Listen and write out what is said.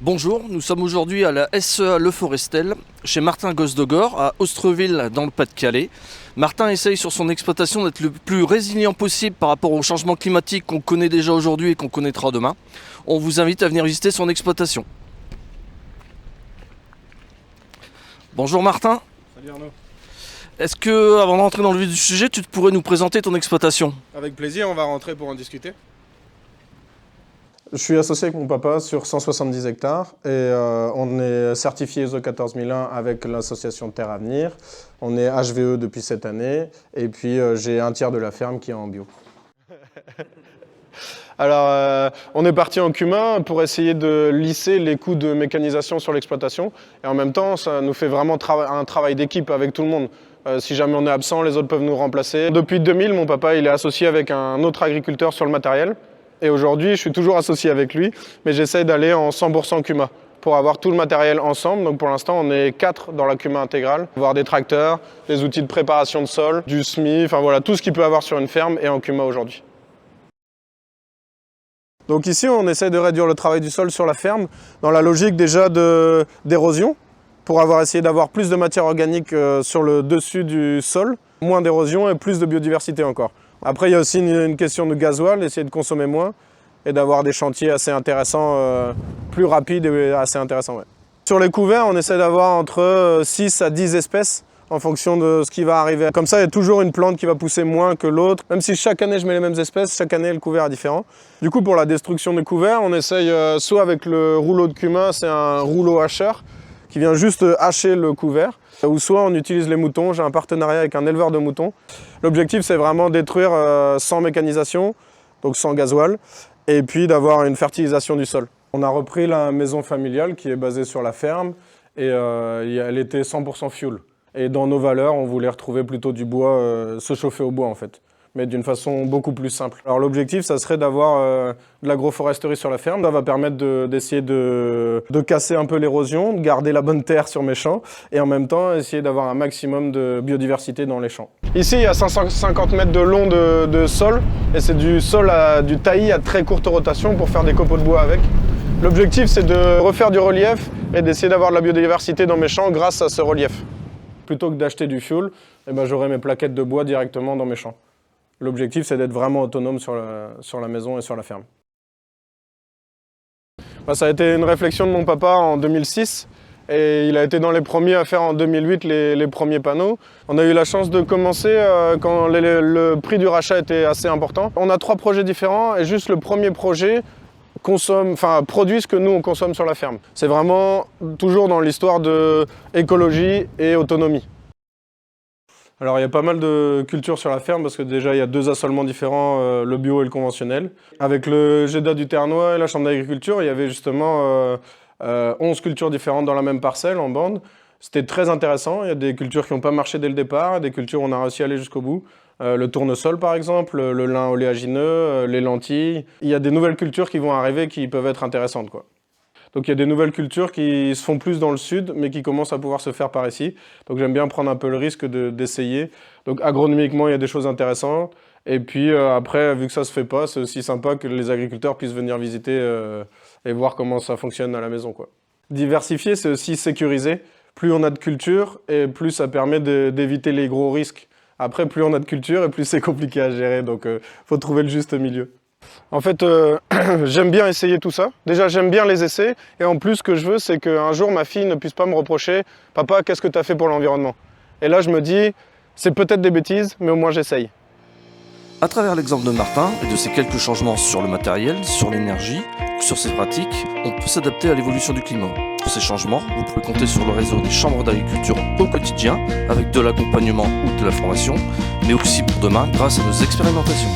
Bonjour, nous sommes aujourd'hui à la SEA Le Forestel, chez Martin Gosdegor, à Ostreville, dans le Pas-de-Calais. Martin essaye sur son exploitation d'être le plus résilient possible par rapport au changement climatique qu'on connaît déjà aujourd'hui et qu'on connaîtra demain. On vous invite à venir visiter son exploitation. Bonjour Martin. Salut Arnaud. Est-ce que, avant d'entrer dans le vif du sujet, tu pourrais nous présenter ton exploitation? Avec plaisir, on va rentrer pour en discuter. Je suis associé avec mon papa sur 170 hectares et on est certifié ISO 14001 avec l'association Terre Avenir. On est HVE depuis cette année et puis j'ai un tiers de la ferme qui est en bio. Alors, on est parti en cumin pour essayer de lisser les coûts de mécanisation sur l'exploitation et en même temps, ça nous fait vraiment un travail d'équipe avec tout le monde. Si jamais on est absent, les autres peuvent nous remplacer. Depuis 2000, mon papa il est associé avec un autre agriculteur sur le matériel. Et aujourd'hui, je suis toujours associé avec lui, mais j'essaye d'aller en 100% CUMA pour avoir tout le matériel ensemble. Donc pour l'instant, on est 4 dans la CUMA intégrale. Avoir des tracteurs, des outils de préparation de sol, du SMI, enfin voilà, tout ce qu'il peut avoir sur une ferme est en CUMA aujourd'hui. Donc ici, on essaie de réduire le travail du sol sur la ferme dans la logique déjà d'érosion, pour essayé d'avoir plus de matière organique sur le dessus du sol, moins d'érosion et plus de biodiversité encore. Après, il y a aussi une question de gasoil, essayer de consommer moins et d'avoir des chantiers assez intéressants, plus rapides et assez intéressants. Ouais. Sur les couverts, on essaie d'avoir entre 6 à 10 espèces en fonction de ce qui va arriver. Comme ça, il y a toujours une plante qui va pousser moins que l'autre. Même si chaque année, je mets les mêmes espèces, chaque année, le couvert est différent. Du coup, pour la destruction des couverts, on essaye soit avec le rouleau de cumin, c'est un rouleau hacheur qui vient juste hacher le couvert, ou soit on utilise les moutons. J'ai un partenariat avec un éleveur de moutons. L'objectif, c'est vraiment détruire sans mécanisation, donc sans gasoil, et puis d'avoir une fertilisation du sol. On a repris la maison familiale qui est basée sur la ferme, et elle était 100% fuel. Et dans nos valeurs, on voulait retrouver plutôt du bois, se chauffer au bois en fait, mais d'une façon beaucoup plus simple. Alors l'objectif, ça serait d'avoir de l'agroforesterie sur la ferme. Ça va permettre d'essayer de casser un peu l'érosion, de garder la bonne terre sur mes champs et en même temps essayer d'avoir un maximum de biodiversité dans les champs. Ici, il y a 550 mètres de long de sol et c'est du sol du taillis à très courte rotation pour faire des copeaux de bois avec. L'objectif, c'est de refaire du relief et d'essayer d'avoir de la biodiversité dans mes champs grâce à ce relief. Plutôt que d'acheter du fuel, j'aurai mes plaquettes de bois directement dans mes champs. L'objectif, c'est d'être vraiment autonome sur la maison et sur la ferme. Ça a été une réflexion de mon papa en 2006 et il a été dans les premiers à faire en 2008 les premiers panneaux. On a eu la chance de commencer quand le prix du rachat était assez important. On a 3 projets différents et juste le premier projet produit ce que nous on consomme sur la ferme. C'est vraiment toujours dans l'histoire de écologie et autonomie. Alors il y a pas mal de cultures sur la ferme parce que déjà il y a 2 assolements différents, le bio et le conventionnel. Avec le GEDA du Ternois et la Chambre d'agriculture, il y avait justement 11 cultures différentes dans la même parcelle, en bande. C'était très intéressant, il y a des cultures qui n'ont pas marché dès le départ, des cultures où on a réussi à aller jusqu'au bout. Le tournesol par exemple, le lin oléagineux, les lentilles. Il y a des nouvelles cultures qui vont arriver qui peuvent être intéressantes, quoi. Donc il y a des nouvelles cultures qui se font plus dans le sud, mais qui commencent à pouvoir se faire par ici. Donc j'aime bien prendre un peu le risque d'essayer. Donc agronomiquement, il y a des choses intéressantes. Et puis après, vu que ça se fait pas, c'est aussi sympa que les agriculteurs puissent venir visiter et voir comment ça fonctionne à la maison, quoi. Diversifier, c'est aussi sécuriser. Plus on a de culture, et plus ça permet d'éviter les gros risques. Après, plus on a de culture, et plus c'est compliqué à gérer. Donc faut trouver le juste milieu. En fait, j'aime bien essayer tout ça. Déjà, j'aime bien les essais. Et en plus, ce que je veux, c'est qu'un jour, ma fille ne puisse pas me reprocher « Papa, qu'est-ce que tu as fait pour l'environnement ?» Et là, je me dis, c'est peut-être des bêtises, mais au moins j'essaye. À travers l'exemple de Martin et de ses quelques changements sur le matériel, sur l'énergie, sur ses pratiques, on peut s'adapter à l'évolution du climat. Pour ces changements, vous pouvez compter sur le réseau des chambres d'agriculture au quotidien, avec de l'accompagnement ou de la formation, mais aussi pour demain grâce à nos expérimentations.